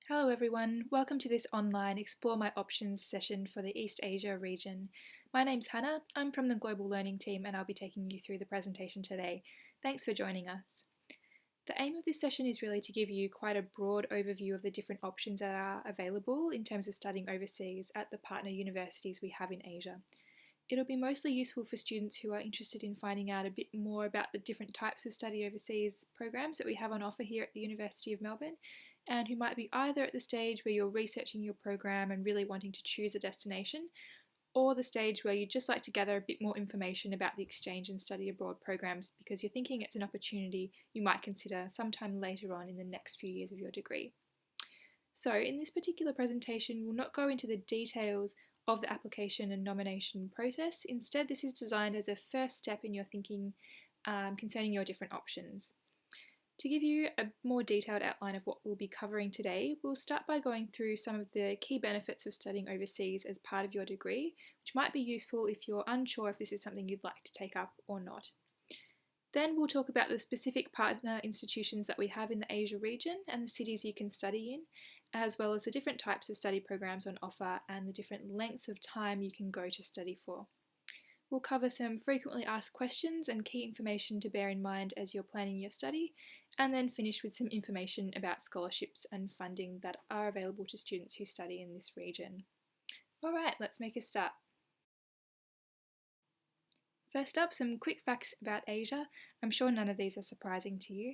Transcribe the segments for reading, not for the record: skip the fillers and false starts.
Hello everyone, welcome to this online Explore My Options session for the East Asia region. My name's Hannah, I'm from the Global Learning team and I'll be taking you through the presentation today. Thanks for joining us. The aim of this session is really to give you quite a broad overview of the different options that are available in terms of studying overseas at the partner universities we have in Asia. It'll be mostly useful for students who are interested in finding out a bit more about the different types of study overseas programs that we have on offer here at the University of Melbourne, and who might be either at the stage where you're researching your program and really wanting to choose a destination, or the stage where you'd just like to gather a bit more information about the exchange and study abroad programs because you're thinking it's an opportunity you might consider sometime later on in the next few years of your degree. So in this particular presentation, we'll not go into the details of the application and nomination process. Instead, this is designed as a first step in your thinking concerning your different options. To give you a more detailed outline of what we'll be covering today, we'll start by going through some of the key benefits of studying overseas as part of your degree, which might be useful if you're unsure if this is something you'd like to take up or not. Then we'll talk about the specific partner institutions that we have in the Asia region and the cities you can study in, as well as the different types of study programs on offer and the different lengths of time you can go to study for. We'll cover some frequently asked questions and key information to bear in mind as you're planning your study, and then finish with some information about scholarships and funding that are available to students who study in this region. Alright, let's make a start. First up, some quick facts about Asia. I'm sure none of these are surprising to you.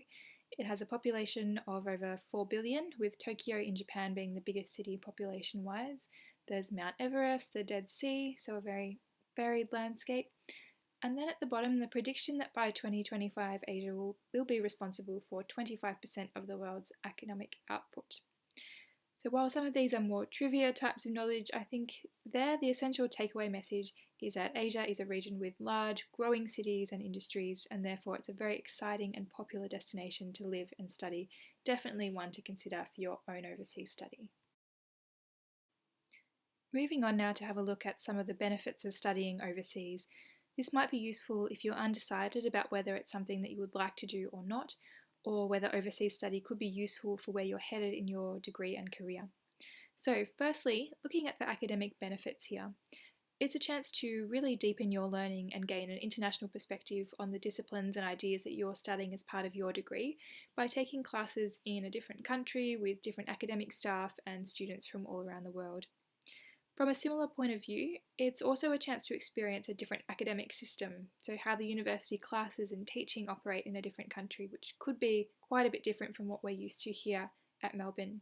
It has a population of over 4 billion, with Tokyo in Japan being the biggest city population-wise. There's Mount Everest, the Dead Sea, so a very varied landscape. And then at the bottom, the prediction that by 2025 Asia will be responsible for 25% of the world's economic output. So while some of these are more trivia types of knowledge, I think the essential takeaway message is that Asia is a region with large, growing cities and industries, and therefore it's a very exciting and popular destination to live and study, definitely one to consider for your own overseas study. Moving on now to have a look at some of the benefits of studying overseas. This might be useful if you're undecided about whether it's something that you would like to do or not, or whether overseas study could be useful for where you're headed in your degree and career. So firstly, looking at the academic benefits here, it's a chance to really deepen your learning and gain an international perspective on the disciplines and ideas that you're studying as part of your degree by taking classes in a different country with different academic staff and students from all around the world. From a similar point of view, it's also a chance to experience a different academic system, so how the university classes and teaching operate in a different country, which could be quite a bit different from what we're used to here at Melbourne.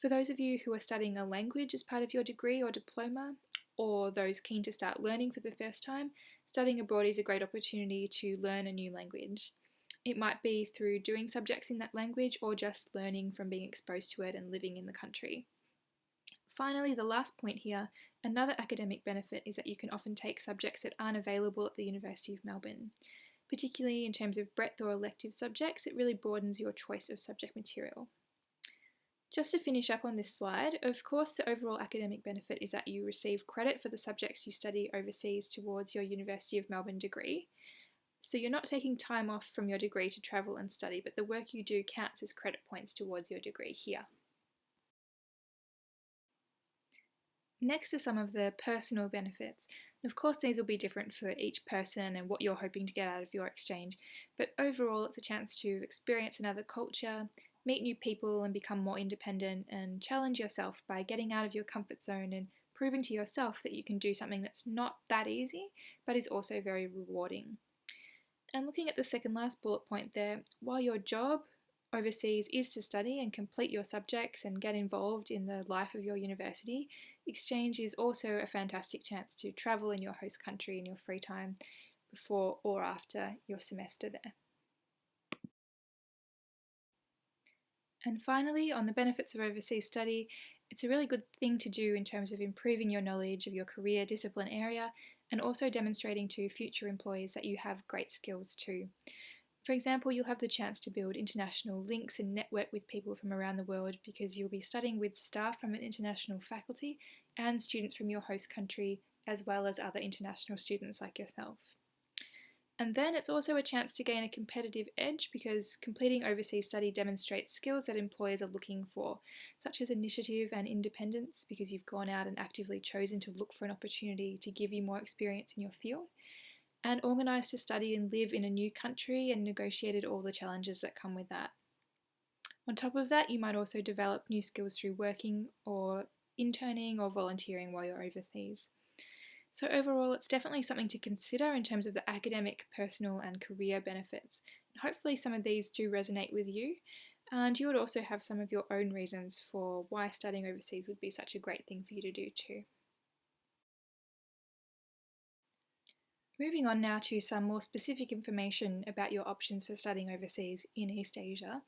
For those of you who are studying a language as part of your degree or diploma, or those keen to start learning for the first time, studying abroad is a great opportunity to learn a new language. It might be through doing subjects in that language or just learning from being exposed to it and living in the country. Finally, the last point here, another academic benefit is that you can often take subjects that aren't available at the University of Melbourne. Particularly in terms of breadth or elective subjects, it really broadens your choice of subject material. Just to finish up on this slide, of course the overall academic benefit is that you receive credit for the subjects you study overseas towards your University of Melbourne degree. So you're not taking time off from your degree to travel and study, but the work you do counts as credit points towards your degree here. Next are some of the personal benefits. Of course, these will be different for each person and what you're hoping to get out of your exchange, but overall it's a chance to experience another culture, meet new people and become more independent and challenge yourself by getting out of your comfort zone and proving to yourself that you can do something that's not that easy, but is also very rewarding. And looking at the second last bullet point there, while your job overseas is to study and complete your subjects and get involved in the life of your university, exchange is also a fantastic chance to travel in your host country in your free time before or after your semester there. And finally, on the benefits of overseas study, it's a really good thing to do in terms of improving your knowledge of your career discipline area and also demonstrating to future employers that you have great skills too. For example, you'll have the chance to build international links and network with people from around the world because you'll be studying with staff from an international faculty and students from your host country, as well as other international students like yourself. And then it's also a chance to gain a competitive edge because completing overseas study demonstrates skills that employers are looking for, such as initiative and independence, because you've gone out and actively chosen to look for an opportunity to give you more experience in your field, and organised to study and live in a new country and negotiated all the challenges that come with that. On top of that, you might also develop new skills through working or interning or volunteering while you're overseas. So overall, it's definitely something to consider in terms of the academic, personal and career benefits. And hopefully some of these do resonate with you, and you would also have some of your own reasons for why studying overseas would be such a great thing for you to do too. Moving on now to some more specific information about your options for studying overseas in East Asia.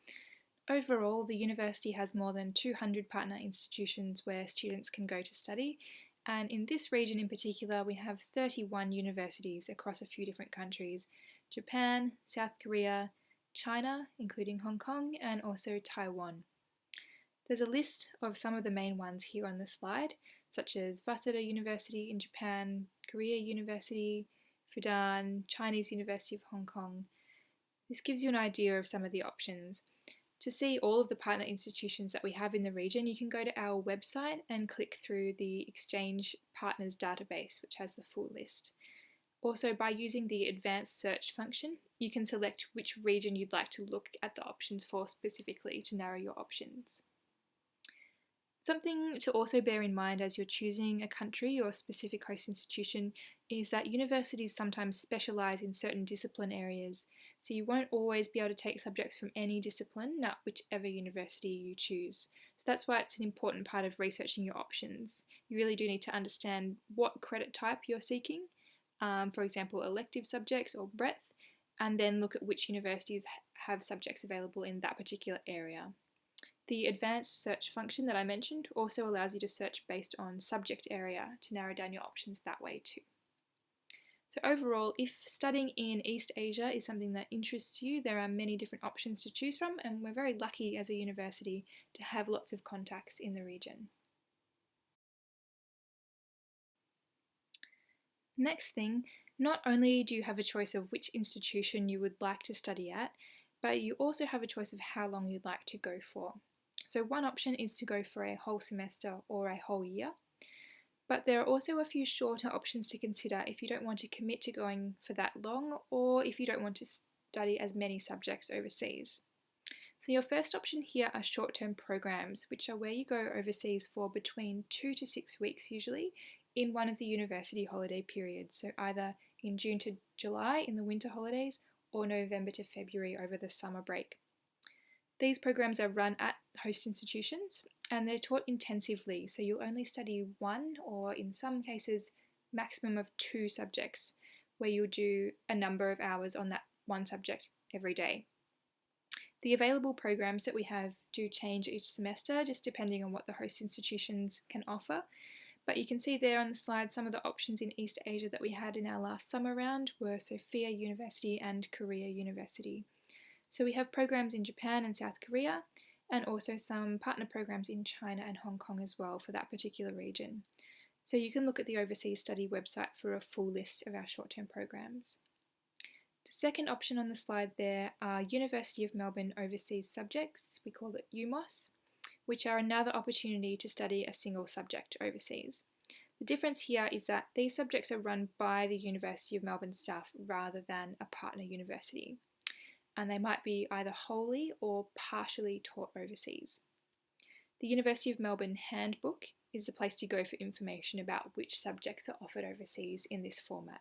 Overall, the university has more than 200 partner institutions where students can go to study, and in this region in particular, we have 31 universities across a few different countries: Japan, South Korea, China, including Hong Kong, and also Taiwan. There's a list of some of the main ones here on the slide, such as Waseda University in Japan, Korea University, Fudan, Chinese University of Hong Kong. This gives you an idea of some of the options. To see all of the partner institutions that we have in the region, you can go to our website and click through the Exchange Partners database, which has the full list. Also, by using the advanced search function, you can select which region you'd like to look at the options for specifically to narrow your options. Something to also bear in mind as you're choosing a country or a specific host institution is that universities sometimes specialise in certain discipline areas, so you won't always be able to take subjects from any discipline at whichever university you choose. So that's why it's an important part of researching your options. You really do need to understand what credit type you're seeking, for example, elective subjects or breadth, and then look at which universities have subjects available in that particular area. The advanced search function that I mentioned also allows you to search based on subject area to narrow down your options that way too. So overall, if studying in East Asia is something that interests you, there are many different options to choose from, and we're very lucky as a university to have lots of contacts in the region. Next thing, not only do you have a choice of which institution you would like to study at, but you also have a choice of how long you'd like to go for. So one option is to go for a whole semester or a whole year, but there are also a few shorter options to consider if you don't want to commit to going for that long, or if you don't want to study as many subjects overseas. So your first option here are short-term programs, which are where you go overseas for between 2 to 6 weeks usually in one of the university holiday periods, so either in June to July in the winter holidays or November to February over the summer break. These programs are run at host institutions and they're taught intensively, so you'll only study one or in some cases maximum of 2 subjects, where you'll do a number of hours on that one subject every day. The available programs that we have do change each semester just depending on what the host institutions can offer, but you can see there on the slide some of the options in East Asia that we had in our last summer round were Sophia University and Korea University. So we have programs in Japan and South Korea, and also some partner programs in China and Hong Kong as well for that particular region. So you can look at the Overseas Study website for a full list of our short-term programs. The second option on the slide there are University of Melbourne overseas subjects, we call it UMOS, which are another opportunity to study a single subject overseas. The difference here is that these subjects are run by the University of Melbourne staff rather than a partner university, and they might be either wholly or partially taught overseas. The University of Melbourne Handbook is the place to go for information about which subjects are offered overseas in this format.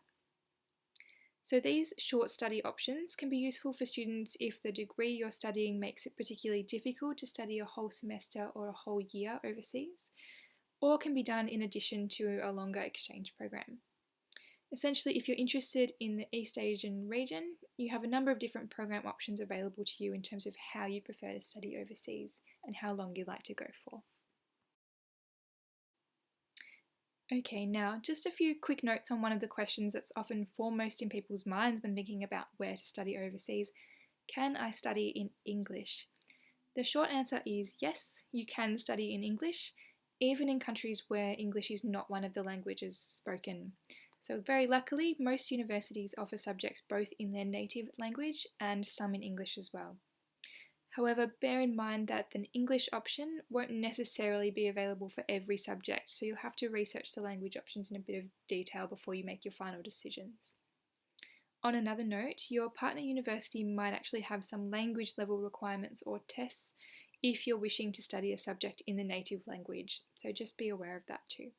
So these short study options can be useful for students if the degree you're studying makes it particularly difficult to study a whole semester or a whole year overseas, or can be done in addition to a longer exchange program. Essentially, if you're interested in the East Asian region, you have a number of different program options available to you in terms of how you prefer to study overseas and how long you'd like to go for. Okay, now just a few quick notes on one of the questions that's often foremost in people's minds when thinking about where to study overseas. Can I study in English? The short answer is yes, you can study in English, even in countries where English is not one of the languages spoken. So very luckily, most universities offer subjects both in their native language and some in English as well. However, bear in mind that an English option won't necessarily be available for every subject, so you'll have to research the language options in a bit of detail before you make your final decisions. On another note, your partner university might actually have some language level requirements or tests if you're wishing to study a subject in the native language, so just be aware of that too.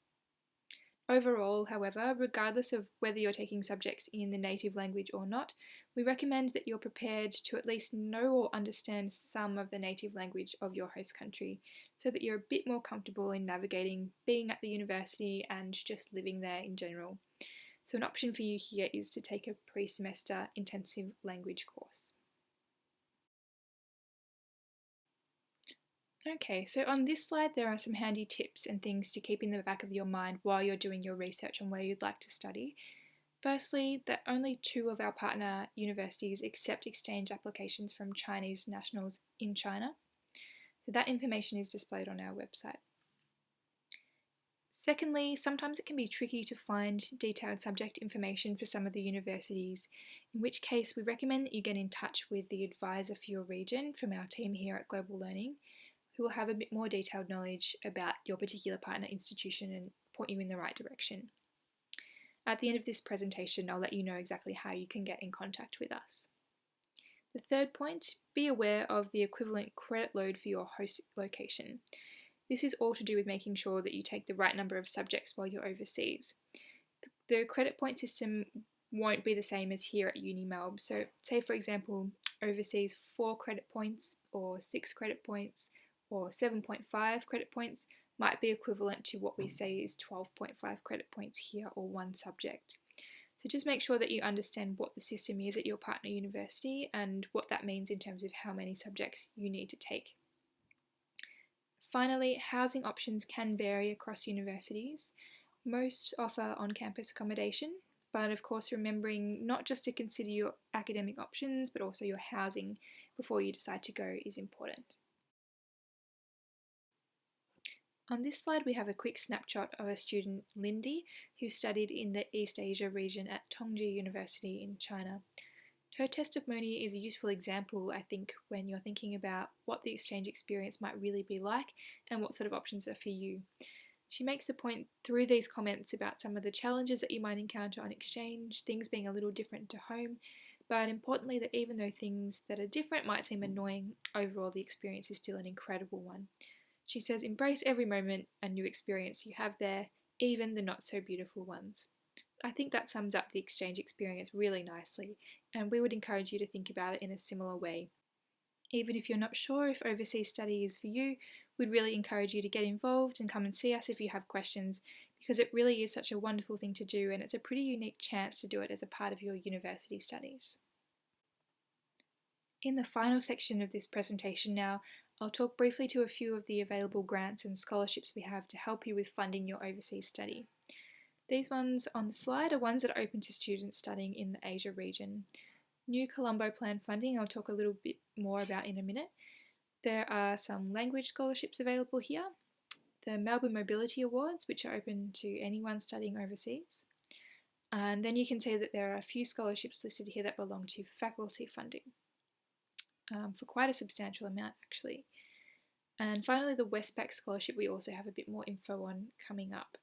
Overall, however, regardless of whether you're taking subjects in the native language or not, we recommend that you're prepared to at least know or understand some of the native language of your host country so that you're a bit more comfortable in navigating being at the university and just living there in general. So an option for you here is to take a pre-semester intensive language course. Okay, so on this slide there are some handy tips and things to keep in the back of your mind while you're doing your research on where you'd like to study. Firstly, that only 2 of our partner universities accept exchange applications from Chinese nationals in China. So that information is displayed on our website. Secondly, sometimes it can be tricky to find detailed subject information for some of the universities, in which case we recommend that you get in touch with the advisor for your region from our team here at Global Learning, who will have a bit more detailed knowledge about your particular partner institution and point you in the right direction. At the end of this presentation, I'll let you know exactly how you can get in contact with us. The third point, be aware of the equivalent credit load for your host location. This is all to do with making sure that you take the right number of subjects while you're overseas. The credit point system won't be the same as here at Uni Melb. So say for example, overseas 4 credit points or 6 credit points or 7.5 credit points might be equivalent to what we say is 12.5 credit points here or one subject. So just make sure that you understand what the system is at your partner university and what that means in terms of how many subjects you need to take. Finally, housing options can vary across universities. Most offer on-campus accommodation, but of course remembering not just to consider your academic options but also your housing before you decide to go is important. On this slide we have a quick snapshot of a student, Lindy, who studied in the East Asia region at Tongji University in China. Her testimony is a useful example, I think, when you're thinking about what the exchange experience might really be like and what sort of options are for you. She makes the point through these comments about some of the challenges that you might encounter on exchange, things being a little different to home, but importantly that even though things that are different might seem annoying, overall the experience is still an incredible one. She says, embrace every moment and new experience you have there, even the not so beautiful ones. I think that sums up the exchange experience really nicely, and we would encourage you to think about it in a similar way. Even if you're not sure if overseas study is for you, we'd really encourage you to get involved and come and see us if you have questions, because it really is such a wonderful thing to do and it's a pretty unique chance to do it as a part of your university studies. In the final section of this presentation now, I'll talk briefly to a few of the available grants and scholarships we have to help you with funding your overseas study. These ones on the slide are ones that are open to students studying in the Asia region. New Colombo Plan funding I'll talk a little bit more about in a minute. There are some language scholarships available here. The Melbourne Mobility Awards, which are open to anyone studying overseas. And then you can see that there are a few scholarships listed here that belong to faculty funding. For quite a substantial amount actually. And finally the Westpac scholarship we also have a bit more info on coming up.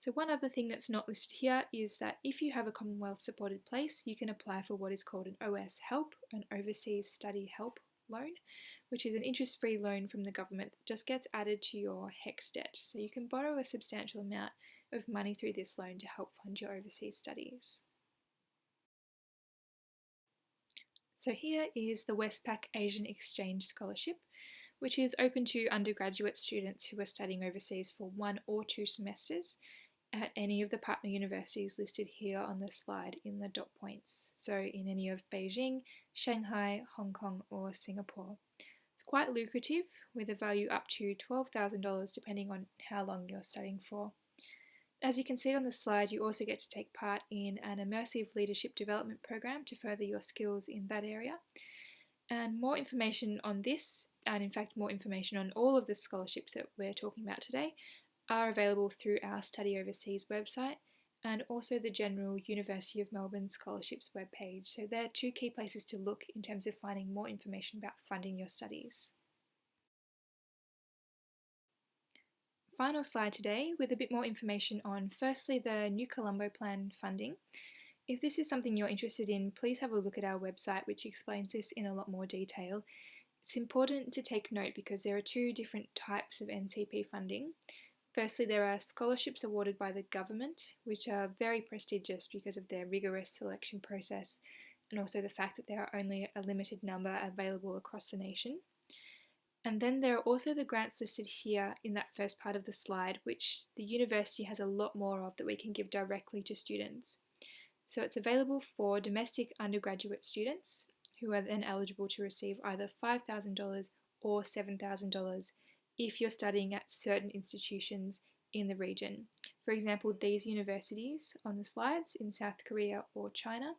So one other thing that's not listed here is that if you have a Commonwealth supported place, you can apply for what is called an OS Help, an Overseas Study Help loan, which is an interest-free loan from the government that just gets added to your HECS debt. So you can borrow a substantial amount of money through this loan to help fund your overseas studies. So here is the Westpac Asian Exchange Scholarship, which is open to undergraduate students who are studying overseas for 1 or 2 semesters at any of the partner universities listed here on the slide in the dot points, so in any of Beijing, Shanghai, Hong Kong or Singapore. It's quite lucrative with a value up to $12,000 depending on how long you're studying for. As you can see on the slide, you also get to take part in an immersive leadership development program to further your skills in that area. And more information on this, and in fact more information on all of the scholarships that we're talking about today, are available through our Study Overseas website and also the general University of Melbourne scholarships webpage. So they're two key places to look in terms of finding more information about funding your studies. Final slide today with a bit more information on firstly the New Colombo Plan funding. If this is something you're interested in, please have a look at our website, which explains this in a lot more detail. It's important to take note because there are two different types of NCP funding. Firstly, there are scholarships awarded by the government, which are very prestigious because of their rigorous selection process and also the fact that there are only a limited number available across the nation. And then there are also the grants listed here in that first part of the slide, which the university has a lot more of that we can give directly to students. So it's available for domestic undergraduate students who are then eligible to receive either $5,000 or $7,000 if you're studying at certain institutions in the region. For example, these universities on the slides in South Korea or China.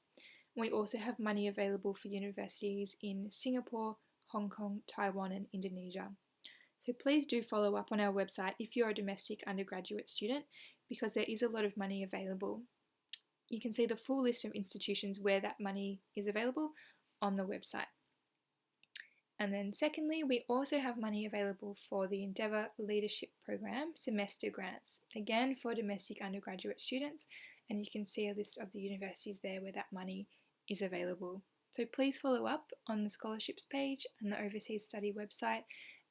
We also have money available for universities in Singapore, Hong Kong, Taiwan and Indonesia. So please do follow up on our website if you're a domestic undergraduate student because there is a lot of money available. You can see the full list of institutions where that money is available on the website. And then secondly, we also have money available for the Endeavour Leadership Program semester grants, again for domestic undergraduate students, and you can see a list of the universities there where that money is available. So please follow up on the scholarships page and the overseas study website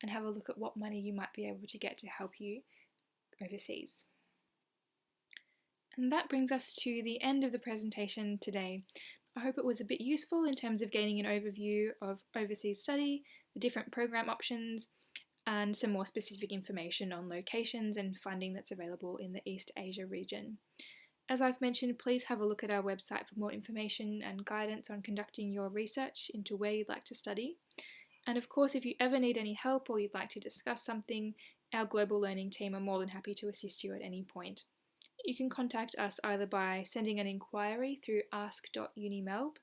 and have a look at what money you might be able to get to help you overseas. And that brings us to the end of the presentation today. I hope it was a bit useful in terms of gaining an overview of overseas study, the different program options, and some more specific information on locations and funding that's available in the East Asia region. As I've mentioned, please have a look at our website for more information and guidance on conducting your research into where you'd like to study. And of course, if you ever need any help or you'd like to discuss something, our global learning team are more than happy to assist you at any point. You can contact us either by sending an inquiry through ask.unimelb,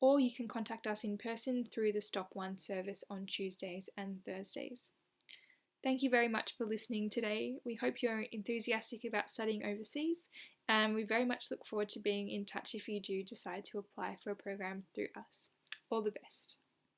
or you can contact us in person through the Stop 1 service on Tuesdays and Thursdays. Thank you very much for listening today. We hope you're enthusiastic about studying overseas, and we very much look forward to being in touch if you do decide to apply for a program through us. All the best.